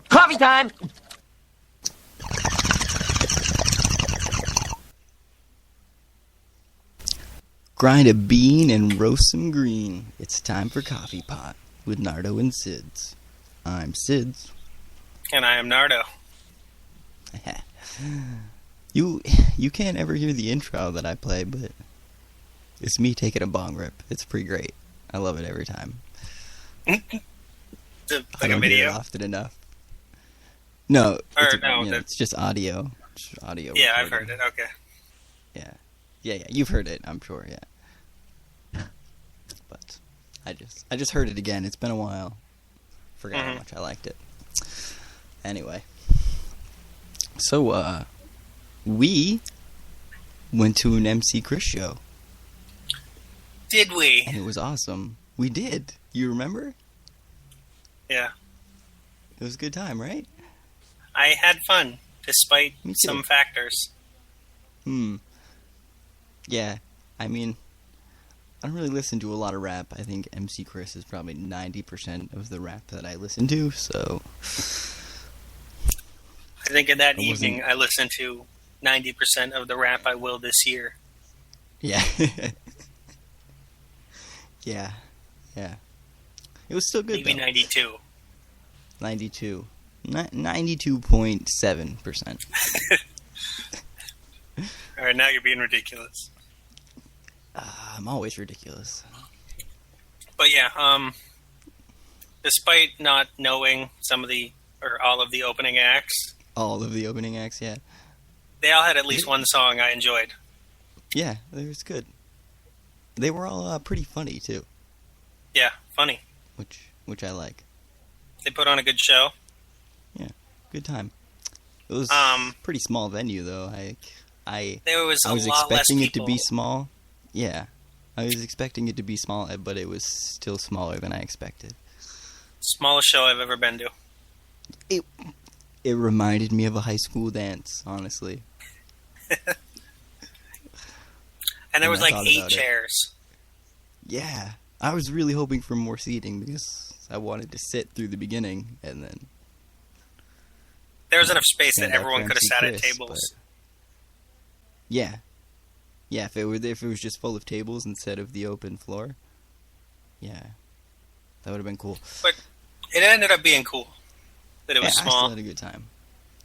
Coffee time! Grind a bean and roast some green. It's time for Coffee Pot with Nardo and Sids. I'm Sids. And I am Nardo. You can't ever hear the intro that I play, but it's me taking a bong rip. It's pretty great. I love it every time. Like I don't a video? hear it often enough. No, No, it's just audio. Just audio. Yeah, I've recording. heard it. Okay. Yeah. You've heard it, I'm sure. Yeah. But I just heard it again. It's been a while. Forgot how much I liked it. Anyway, so we went to an MC Chris show. Did we? And it was awesome. We did. You remember? Yeah. It was a good time, right? I had fun, despite Me too. some factors. Yeah, I mean, I don't really listen to a lot of rap. I think MC Chris is probably 90% of the rap that I listen to, so... I think in that evening, I listened to 90% of the rap I will this year. Yeah. Yeah. It was still good, Maybe though. 92. 92. 92.7%. All right, now you're being ridiculous. I'm always ridiculous. But yeah, despite not knowing all of the opening acts, All of the opening acts, yeah. they all had at least one song I enjoyed. Yeah, it was good. They were all pretty funny, too, Yeah, funny. which I like. They put on a good show. Yeah, good time. It was pretty small venue, though. There was I was a lot less expecting it to people. be small. Yeah, I was expecting it to be small, but it was still smaller than I expected. Smallest show I've ever been to. It reminded me of a high school dance, honestly. And there was I like thought 8 about it. chairs. Yeah, I was really hoping for more seating because I wanted to sit through the beginning and then. There was enough space that stand up everyone for could have MC sat at Chris, tables. but- Yeah. Yeah, if it was just full of tables instead of the open floor. Yeah. That would have been cool. But it ended up being cool that it was I still small. had a good time.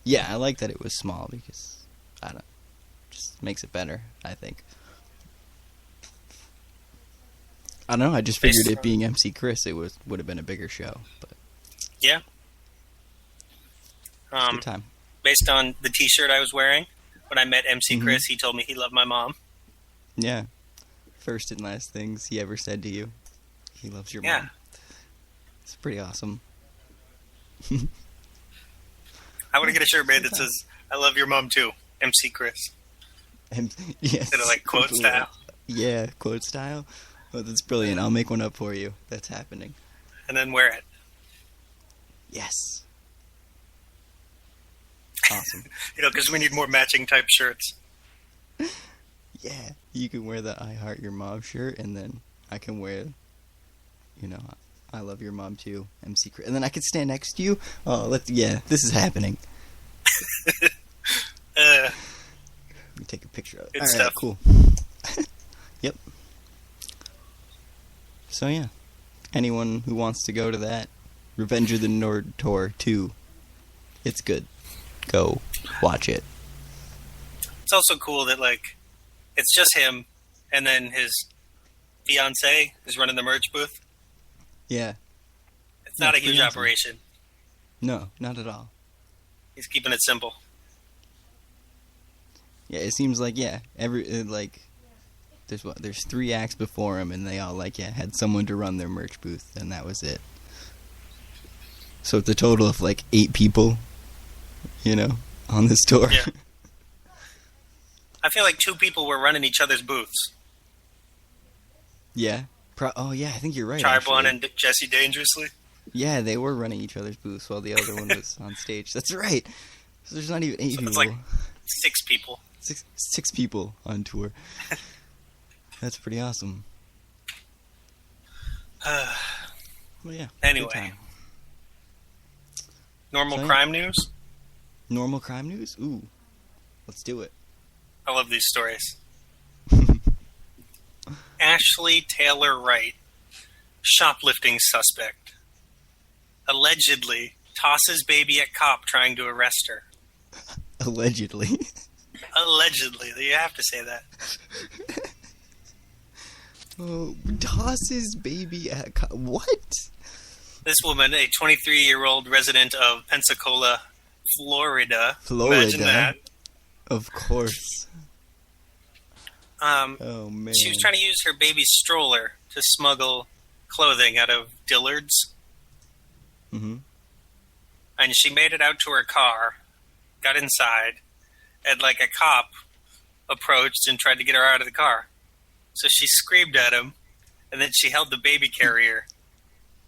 Yeah, I like that it was small because just makes it better, I think. I don't know, I just figured it being MC Chris would have been a bigger show, but Yeah. good time. Based on the T-shirt I was wearing when I met MC Mm-hmm. Chris, he told me he loved my mom. Yeah. First and last things he ever said to you. He loves your Yeah. mom. It's pretty awesome. I want to get a shirt made that says "I love your mom too," MC Chris, And yes, instead of like quote style. Yeah, quote style. Oh, that's brilliant. I'll make one up for you. That's happening. And then wear it. Yes. Awesome. Because we need more matching type shirts. Yeah, you can wear the I Heart Your Mom shirt, and then I can wear, I Love Your Mom Too, MC Chris. And then I can stand next to you. Oh, this is happening. Let me take a picture of it. Good All right, stuff. cool. Yep. So, yeah. Anyone who wants to go to that, Revenge of the Nord Tour 2, it's good. Go watch it. It's also cool that it's just him, and then his fiance is running the merch booth. Yeah. It's not a pretty huge awesome. operation. No, not at all. He's keeping it simple. Yeah, it seems like, there's 3 acts before him, and they all, had someone to run their merch booth, and that was it. So it's a total of, 8 people, on this tour. Yeah. I feel like 2 people were running each other's booths. Yeah. I think you're right, Charbon actually. and Jesse Dangerously. Yeah, they were running each other's booths while the other one was on stage. That's right. So there's not even 8 people. It's like 6 people. Six people on tour. That's pretty awesome. Well, yeah. Anyway. good time. Normal So, yeah. crime news? Normal crime news? Ooh. Let's do it. I love these stories. Ashley Taylor Wright, shoplifting suspect, allegedly tosses baby at cop trying to arrest her. Allegedly. Allegedly. You have to say that. Oh, tosses baby at what? This woman, a 23-year-old resident of Pensacola, Florida. Imagine that. Of course. Oh, man. She was trying to use her baby's stroller to smuggle clothing out of Dillard's. Mm-hmm. And she made it out to her car, got inside, and like a cop approached and tried to get her out of the car. So she screamed at him, and then she held the baby carrier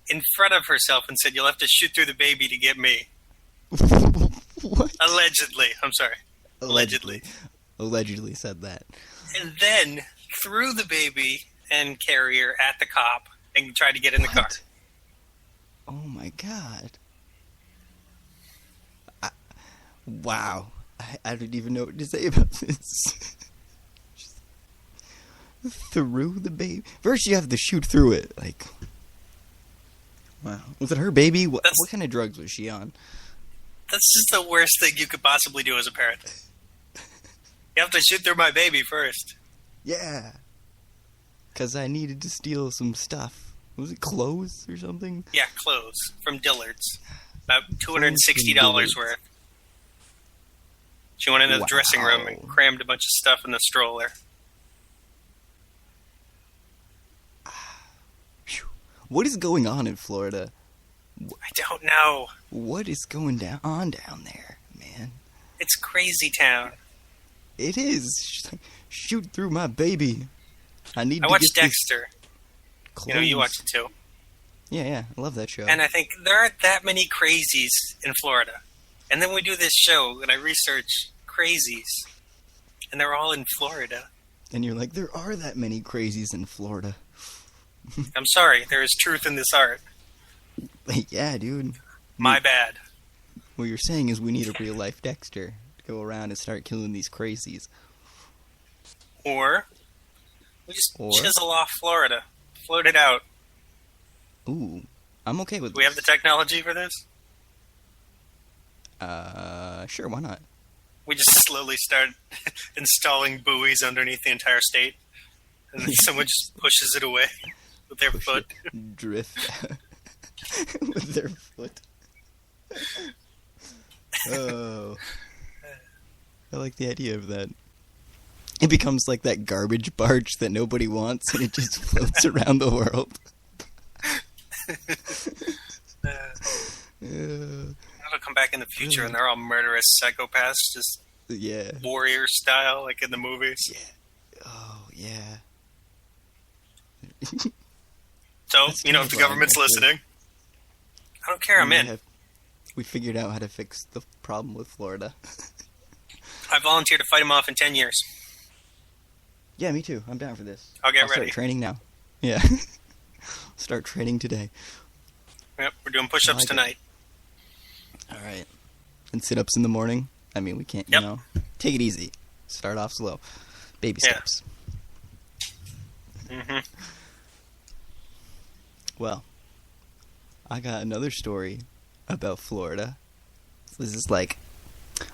in front of herself and said, "You'll have to shoot through the baby to get me." What? Allegedly. I'm sorry. Allegedly. Allegedly said that. And then threw the baby and carrier at the cop and tried to get in the car. Oh my god. Wow. I don't even know what to say about this. Through the baby. First, you have to shoot through it. Like, wow. Was it her baby? What kind of drugs was she on? That's just the worst thing you could possibly do as a parent. You have to shoot through my baby first. Yeah. Because I needed to steal some stuff. Was it clothes or something? Yeah, clothes from Dillard's. About $260 worth. She went into the dressing room and crammed a bunch of stuff in the stroller. What is going on in Florida? I don't know. What is going on down there, man? It's crazy town. It is. Shoot through my baby. I watched Dexter. You know, you watched it too. Yeah, I love that show. And I think there aren't that many crazies in Florida. And then we do this show, and I research crazies, and they're all in Florida. And you're like, there are that many crazies in Florida. I'm sorry, there is truth in this art. Yeah, dude. My bad. What you're saying is we need a real-life Dexter to go around and start killing these crazies. Or we just chisel off Florida. Float it out. Ooh, I'm okay with Do we have the technology for this? Sure, why not? We just slowly start installing buoys underneath the entire state, and then someone just pushes it away with their foot. Drift with their foot. Oh, I like the idea of that. It becomes like that garbage barge that nobody wants, and it just floats around the world. It'll come back in the future, and they're all murderous psychopaths, just warrior style, like in the movies. Yeah. Oh, yeah. So, you know, if the government's listening, I don't care, I'm in. We figured out how to fix the problem with Florida. I volunteer to fight them off in 10 years. Yeah, me too. I'm down for this. I'll ready. Start training now. Yeah. Start training today. Yep, we're doing push-ups tonight. All right. And sit-ups in the morning. I mean, we can't, you know. Take it easy. Start off slow. Baby steps. Mm-hmm. Well, I got another story about Florida. This is like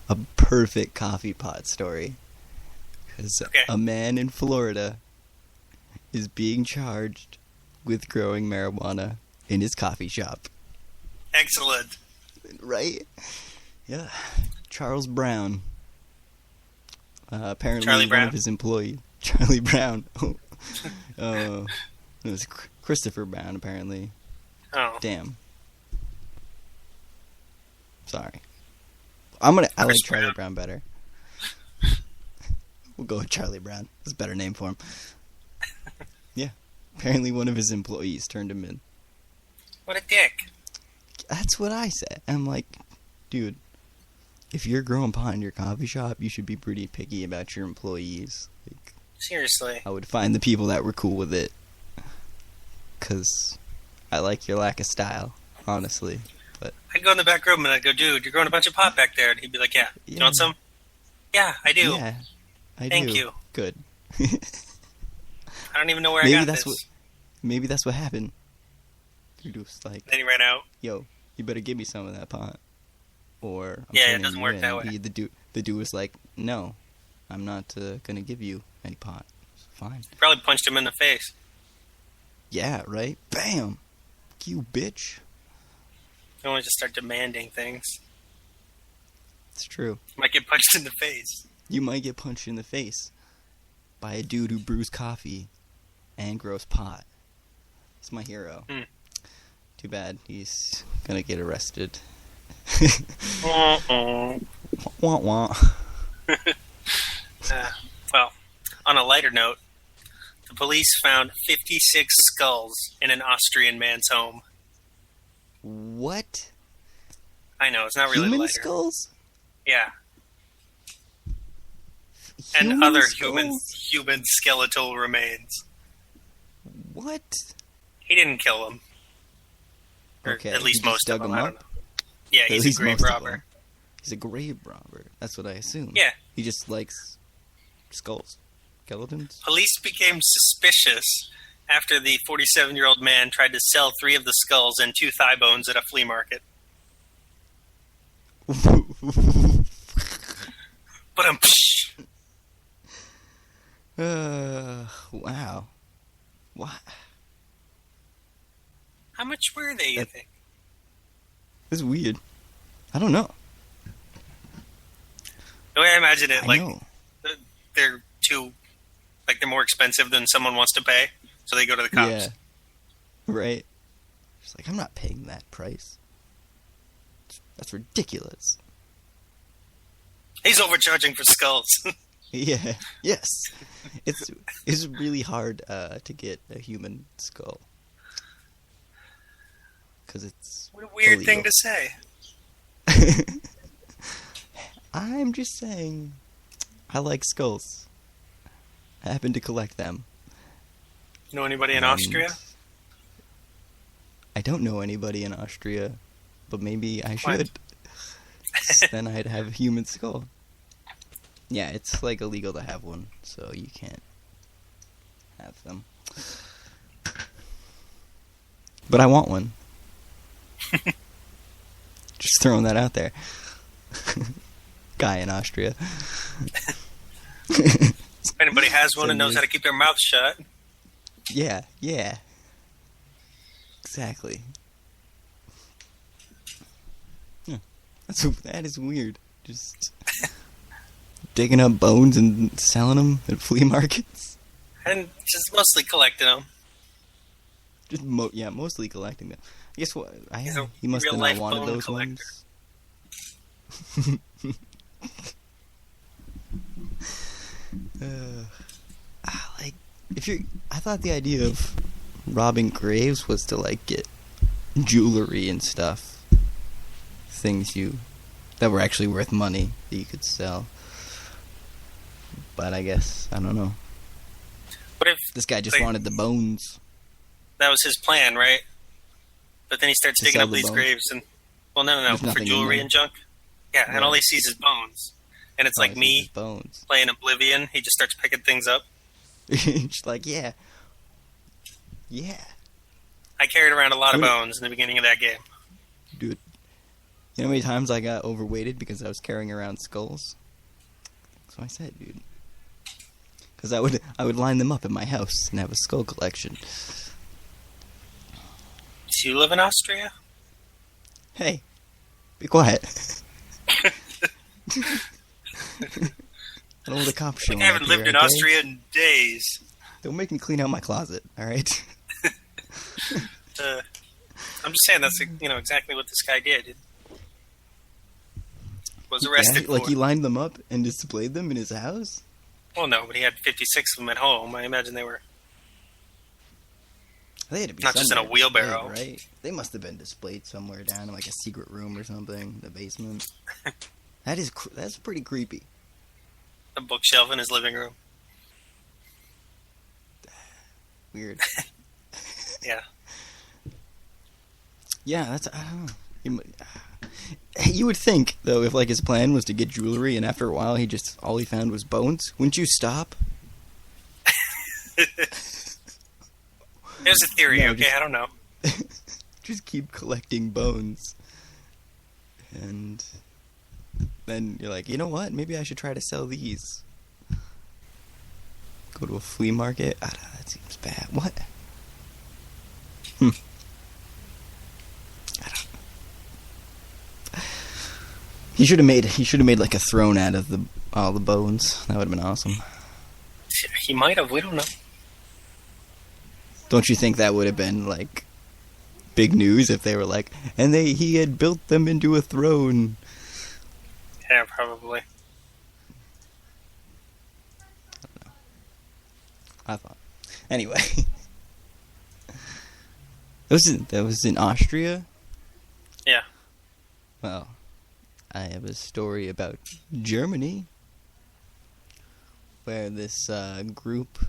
a perfect coffee pot story. Because a man in Florida is being charged with growing marijuana in his coffee shop. Excellent. Right? Yeah. Charles Brown. Apparently one of his employees. Charlie Brown. It was Christopher Brown, apparently. Oh. Damn. Sorry. I like Charlie Brown better. We'll go with Charlie Brown. It's a better name for him. Yeah. Apparently one of his employees turned him in. What a dick. That's what I said. I'm like, dude, if you're growing pot in your coffee shop, you should be pretty picky about your employees. Like, seriously. I would find the people that were cool with it. Because I like your lack of style, honestly. But I'd go in the back room and I'd go, dude, you're growing a bunch of pot back there. And he'd be like, yeah. You want some? Yeah, I do. yeah, I Thank do. you. Good. I don't even know where Maybe I got that's this. Maybe that's what happened. Dude was like, Then he ran out. "Yo, you better give me some of that pot." Or I'm Yeah, it turning doesn't you work in. that way. The dude was like, "No, I'm not gonna give you any pot." Fine. Probably punched him in the face. Yeah, right. Bam. You bitch. I don't want to just start demanding things. It's true. Might get punched in the face. You might get punched in the face by a dude who brews coffee and grows pot. It's my hero. Too bad he's gonna get arrested. Uh-oh. Wah wah. Well, on a lighter note, the police found 56 skulls in an Austrian man's home. What? I know, it's not really Human lighter. skulls? Yeah. And Human other skulls? human skeletal remains. What? He didn't kill them. Or Okay, at least he just most of dug them, them I up? don't know. Yeah, At he's least a grave most of robber. them. He's a grave robber. That's what I assume. Yeah. He just likes skulls. Skeletons? Police became suspicious after the 47-year-old man tried to sell 3 of the skulls and 2 thigh bones at a flea market. But Wow. What? how much were they, you think? This is weird. I don't know. The way I imagine it, I like, know. they're too, like, they're more expensive than someone wants to pay, so they go to the cops. Yeah. Right. It's like, I'm not paying that price. That's ridiculous. He's overcharging for skulls. Yeah. Yes. It's really hard to get a human skull. Because it's What a weird thing illegal. to say. I'm just saying, I like skulls. I happen to collect them. Know anybody in And Austria? I don't know anybody in Austria, but maybe I Why? should. Then I'd have a human skull. Yeah, it's like illegal to have one, so you can't have them. But I want one. Just throwing that out there. Guy in Austria. If anybody has one and knows how to keep their mouth shut, Yeah, yeah. Exactly. Yeah. That is weird. Just digging up bones and selling them at flea markets. and just mostly collecting them. Just mostly collecting them. I guess what He's a he must have not real-life wanted bone those collector. ones. Like I thought the idea of robbing graves was to like get jewelry and stuff, things that were actually worth money that you could sell. But I guess I don't know. What if This guy just Like- wanted the bones. that was his plan, right? But then he starts To digging sell up the these bones? graves and, well, no, There's for nothing in jewelry there. and junk. Yeah, and all Right. he sees is bones. And it's like Oh, me his bones. playing Oblivion. He just starts picking things up. Just like yeah. I carried around a lot of Wait. bones in the beginning of that game. Dude. You know how many times I got overweighted because I was carrying around skulls? That's what I said, dude. Because I would line them up in my house and have a skull collection. Do you live in Austria? Hey, be quiet. I don't want the cops showing I haven't up lived here, in okay? Austria in days. Don't make me clean out my closet, alright? I'm just saying that's exactly what this guy did. Was arrested Like for. he lined them up and displayed them in his house? Well, no, but he had 56 of them at home. I imagine they were. They had to be Not just in a somewhere wheelbarrow. displayed, right? They must have been displayed somewhere down in like a secret room or something, the basement. That's pretty creepy. A bookshelf in his living room. Weird. Yeah. Yeah, that's I don't know. You would think, though, if like his plan was to get jewelry, and after a while all he found was bones. Wouldn't you stop? There's a theory, No, okay? I don't know. Just keep collecting bones. And then you're like, you know what? Maybe I should try to sell these. Go to a flea market? I don't know, that seems bad. What? I don't know. He should have made like a throne out of all the bones. That would have been awesome. He might have, we don't know. Don't you think that would have been like big news if they were like, and he had built them into a throne? Yeah, probably. I don't know. I thought. Anyway. That was in Austria? Yeah. Well, I have a story about Germany, where this group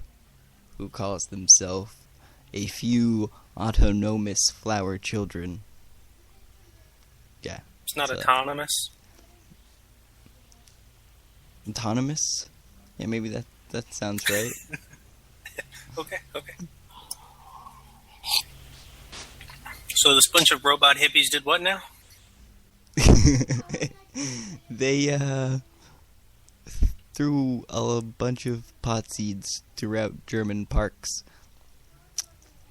who calls themselves a few autonomous flower children. Yeah. It's not autonomous. Autonomous? Yeah, maybe that sounds right. Okay. So this bunch of robot hippies did what now? They threw a bunch of pot seeds throughout German parks,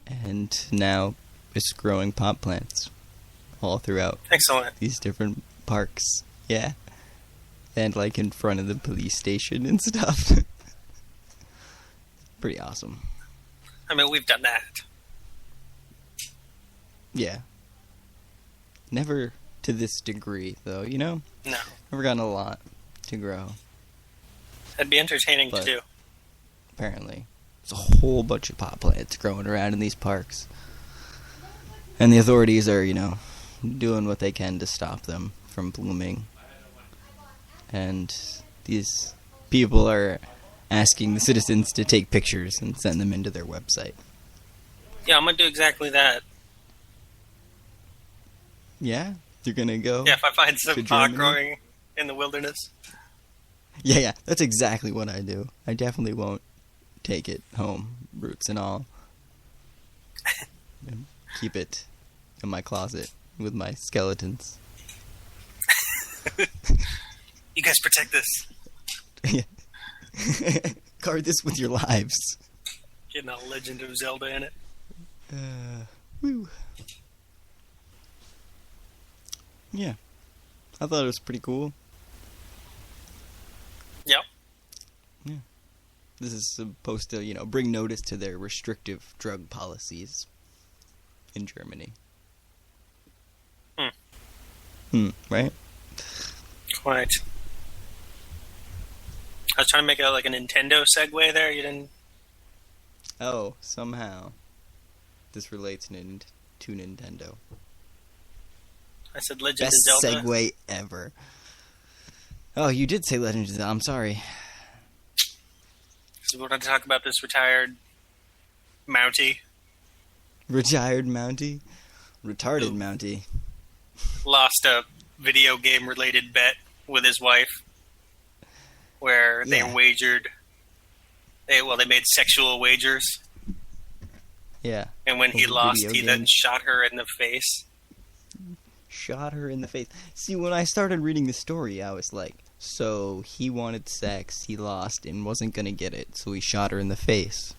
and now it's growing pot plants all throughout Excellent. these different parks. Yeah. And like in front of the police station and stuff. Pretty awesome. I mean, we've done that. Yeah. Never to this degree, though, you know? No. Never gotten a lot to grow. That'd be entertaining to do. Apparently. There's a whole bunch of pot plants growing around in these parks. And the authorities are, doing what they can to stop them from blooming. And these people are asking the citizens to take pictures and send them into their website. Yeah, I'm gonna do exactly that. Yeah? You're gonna go? Yeah, if I find some pot Germany? growing in the wilderness. Yeah, that's exactly what I do. I definitely won't take it home, roots and all. And keep it in my closet with my skeletons. You guys protect this. Yeah. Guard this with your lives. Getting a Legend of Zelda in it. Woo. Yeah. I thought it was pretty cool. Yep. Yeah. This is supposed to, bring notice to their restrictive drug policies in Germany. Right? Quite. I was trying to make a Nintendo segue there. You didn't. Oh, somehow this relates to Nintendo. I said Legend Best of Zelda. segue ever. Oh, you did say Legend of Zelda. I'm sorry. So we want to talk about this retired Mountie. Retired Mountie? Retarded Mountie. Lost a video game related bet with his wife where they wagered. They made sexual wagers. Yeah. And when he lost, he then games. shot her in the face. Shot her in the face. See, when I started reading the story, I was like, so he wanted sex, he lost, and wasn't gonna get it, so he shot her in the face.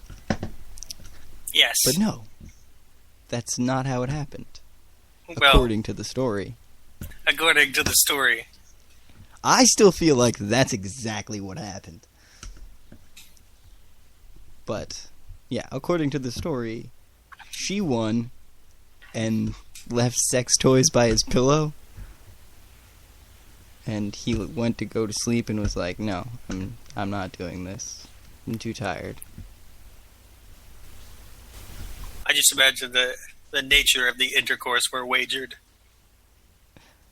Yes. But no. That's not how it happened. Well, according to the story. According to the story. I still feel like that's exactly what happened. But, yeah, according to the story, she won and left sex toys by his pillow. And he went to go to sleep and was like, no, I'm not doing this. I'm too tired. I just imagine the nature of the intercourse were wagered.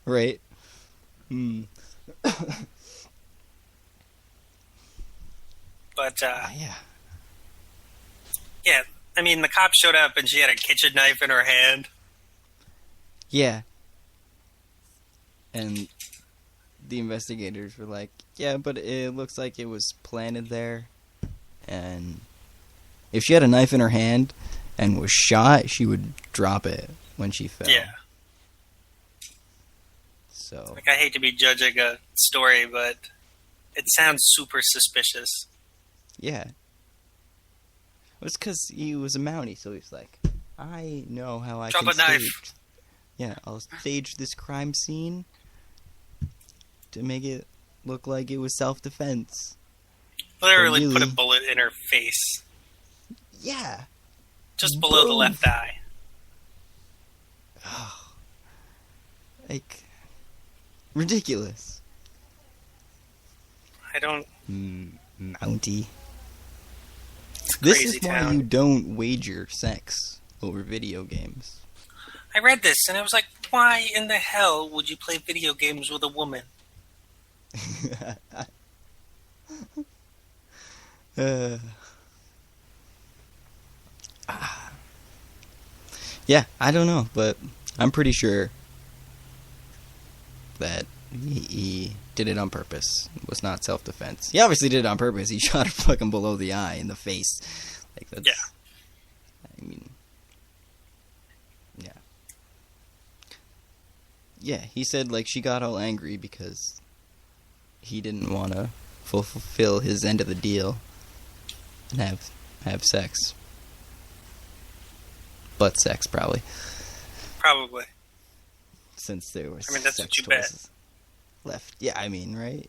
Right? But, yeah. Yeah, I mean, the cop showed up and she had a kitchen knife in her hand. Yeah. And the investigators were like, yeah, but it looks like it was planted there. And if she had a knife in her hand and was shot, she would drop it when she fell. Yeah. So, Like, I hate to be judging a story, but it sounds super suspicious. yeah. It was because he was a Mountie, so he's like, I know how I Drop can a knife. stage. Yeah, I'll stage this crime scene to make it look like it was self-defense. Literally really- put a bullet in her face. Yeah. Just below the Boom. left eye. Oh. Like, ridiculous. I don't... Mountie. It's a This crazy is why town. you don't wager sex over video games. I read this, and I was like, why in the hell would you play video games with a woman? Yeah, I don't know, but I'm pretty sure that he did it on purpose. It was not self-defense. He obviously did it on purpose. He shot her fucking below the eye in the face. Like, that's... Yeah. I mean... Yeah. Yeah, he said, like, she got all angry because he didn't want to fulfill his end of the deal and have sex. Butt sex, probably. Probably. Since there was I mean, that's sex what you bet. toys left. Yeah, I mean, right?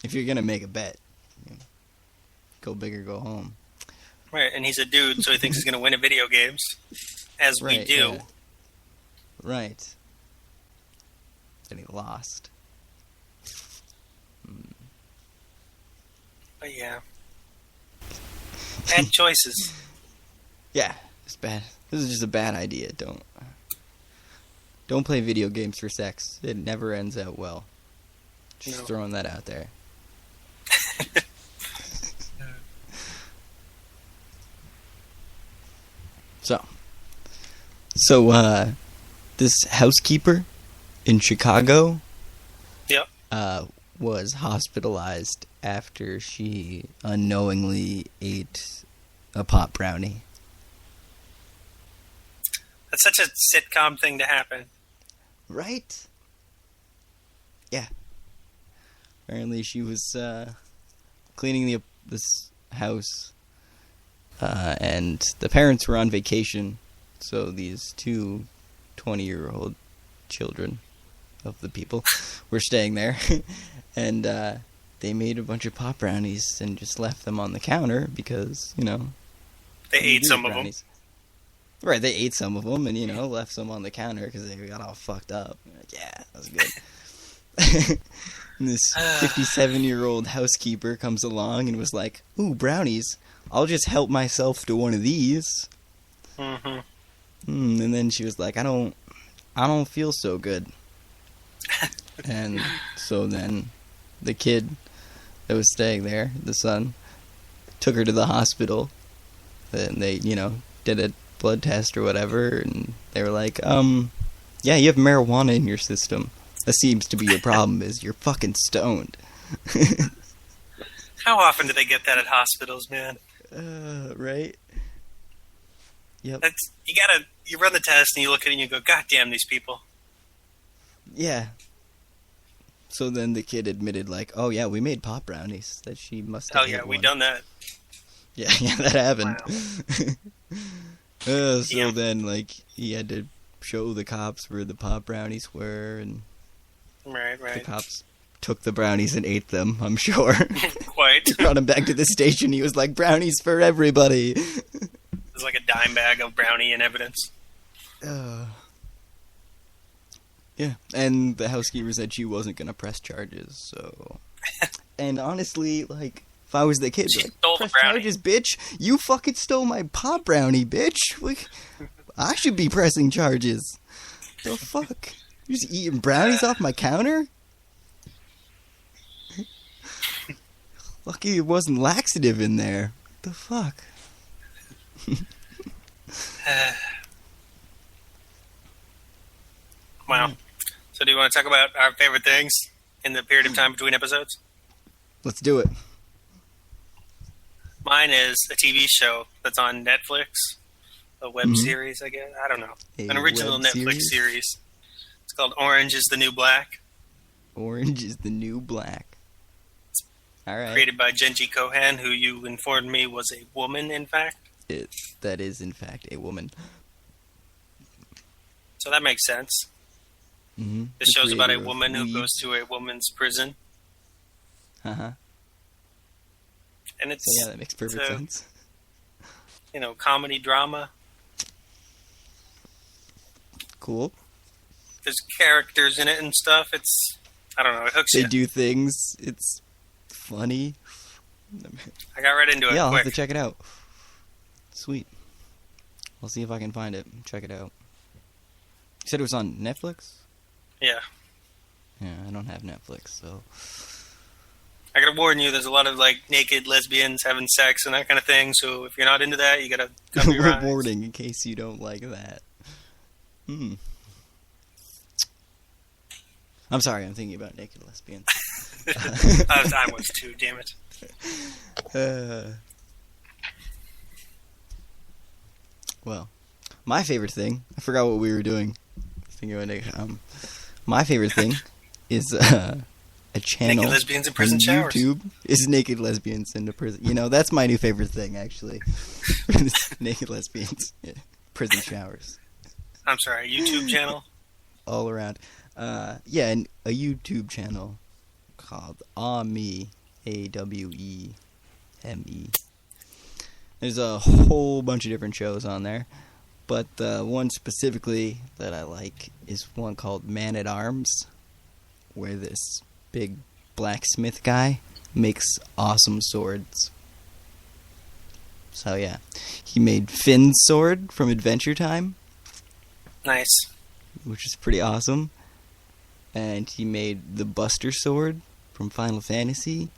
If you're gonna make a bet, you know, go big or go home. Right, and he's a dude, so he thinks he's going to win at video games. As we Right, do. yeah. Right. Then he lost. But yeah. Bad choices. Yeah, it's bad. This is just a bad idea. Don't play video games for sex. It never ends out well. Just No. throwing that out there. So, this housekeeper in Chicago, Yep. was hospitalized after she unknowingly ate a pot brownie. That's such a sitcom thing to happen. Right? Yeah. Apparently she was cleaning this house, and the parents were on vacation, so these two 20-year-old children of the people were staying there, and they made a bunch of pot brownies and just left them on the counter because, you know... They what do you ate do some with of them. brownies? Right, they ate some of them and, you know, left some on the counter because they got all fucked up. Like, yeah, that was good. And this 57-year-old housekeeper comes along and was like, ooh, brownies. I'll just help myself to one of these. Mm-hmm. And then she was like, I don't feel so good. And so then the kid that was staying there, the son, took her to the hospital. And they, you know, did a blood test or whatever, and they were like, yeah, you have marijuana in your system. That seems to be your problem, is you're fucking stoned. How often do they get that at hospitals, man? Right? Yep. That's you run the test and you look at it and you go, God damn these people. Yeah. So then the kid admitted, like, oh yeah, we made pot brownies. That she must have Oh yeah, hit we one. done that. Yeah, that happened. So Yeah. then, like, he had to show the cops where the pot brownies were, and Right, the right. cops took the brownies and ate them, I'm sure. Quite. Brought him back to the station. He was like, brownies for everybody. There's like a dime bag of brownie in evidence. Yeah, and the housekeeper said she wasn't going to press charges, so... And honestly, like, if I was the kid, She like, stole the press brownie. charges, bitch. You fucking stole my pot brownie, bitch. Like, I should be pressing charges. The fuck? You're just eating brownies off my counter? Lucky it wasn't laxative in there. The fuck? Wow. So do you want to talk about our favorite things in the period of time between episodes? Let's do it. Mine is a TV show that's on Netflix. A web series, I guess. I don't know. An original Netflix series. It's called Orange is the New Black. Orange is the New Black. All right. Created by Genji Kohan, who you informed me was a woman, in fact. That is, in fact, a woman. So that makes sense. Mm-hmm. This show's about a woman who goes to a woman's prison. Uh-huh. And it's... Yeah, that makes perfect sense. You know, comedy, drama. Cool. There's characters in it and stuff. It's... I don't know, it hooks you. They do things. It's funny. I got right into it. Yeah, I'll quick. have to check it out. Sweet. I'll see if I can find it. Check it out. You said it was on Netflix? Yeah. Yeah, I don't have Netflix, so... I gotta warn you, there's a lot of, like, naked lesbians having sex and that kind of thing, so if you're not into that, you gotta cover your eyes. Warning, in case you don't like that. I'm sorry, I'm thinking about naked lesbians. I was too, damn it. Well, my favorite thing, I forgot what we were doing. My favorite thing is a channel. Naked lesbians in prison on showers. YouTube is naked lesbians in the prison. You know, that's my new favorite thing, actually. Naked lesbians, prison showers. I'm sorry, YouTube channel? All around. Yeah, and a YouTube channel called AWEME, AWEME. There's a whole bunch of different shows on there, but the one specifically that I like is one called Man at Arms, where this big blacksmith guy makes awesome swords. So yeah, he made Finn's sword from Adventure Time. Nice. Which is pretty awesome. And he made the Buster sword from Final Fantasy.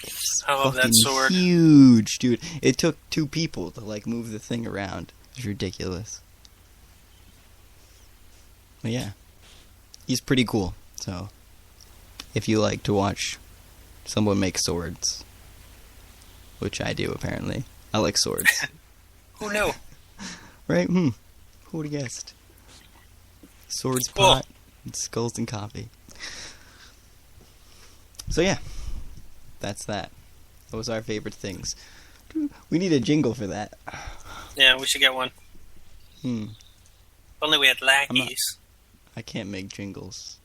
It's I love that sword. Huge, dude. It took 2 people to like move the thing around. It's ridiculous. But yeah, he's pretty cool. So if you like to watch someone make swords, which I do apparently, I like swords. Who knew? Right? Who would have guessed? Swords, Cool. pot, and skulls and coffee. So yeah, that's that. That was our favorite things. We need a jingle for that. Yeah, we should get one. If only we had lackeys. I can't make jingles.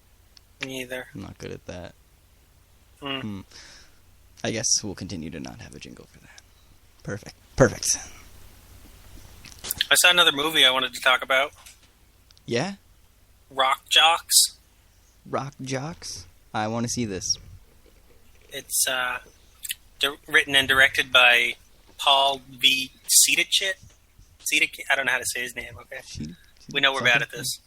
Me either. I'm not good at that. I guess we'll continue to not have a jingle for that. Perfect. I saw another movie I wanted to talk about. Yeah? Rock Jocks. Rock Jocks? I want to see this. It's written and directed by Paul V. Sedicit. I don't know how to say his name, okay? We know we're bad at this.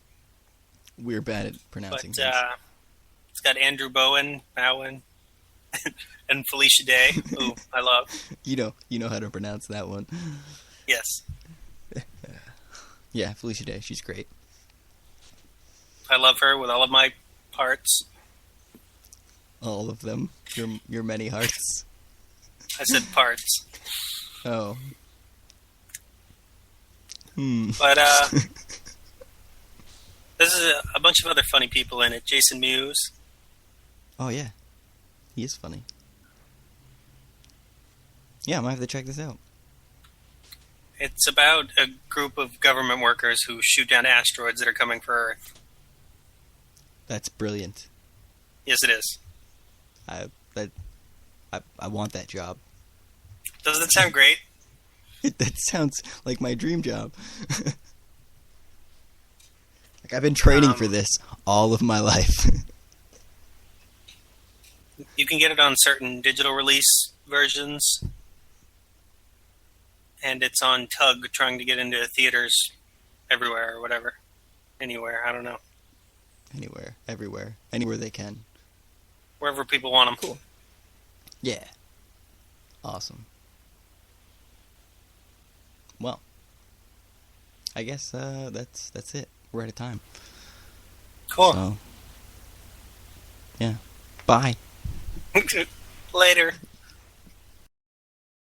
We're bad at pronouncing But things. it's got Andrew Bowen, and Felicia Day, who I love. You know how to pronounce that one. Yes. Yeah, Felicia Day. She's great. I love her with all of my parts. All of them. Your many hearts. I said parts. Oh. But this is a bunch of other funny people in it. Jason Mewes. Oh, yeah. He is funny. Yeah, I might have to check this out. It's about a group of government workers who shoot down asteroids that are coming for Earth. That's brilliant. Yes, it is. I want that job. Doesn't it sound great? That sounds like my dream job. Like I've been training for this all of my life. You can get it on certain digital release versions. And it's on Tug trying to get into theaters everywhere or whatever. Anywhere, I don't know. Anywhere, everywhere, anywhere they can. Wherever people want them. Cool. Yeah. Awesome. Well, I guess that's it. We're out of time. Cool. So, Bye. Later.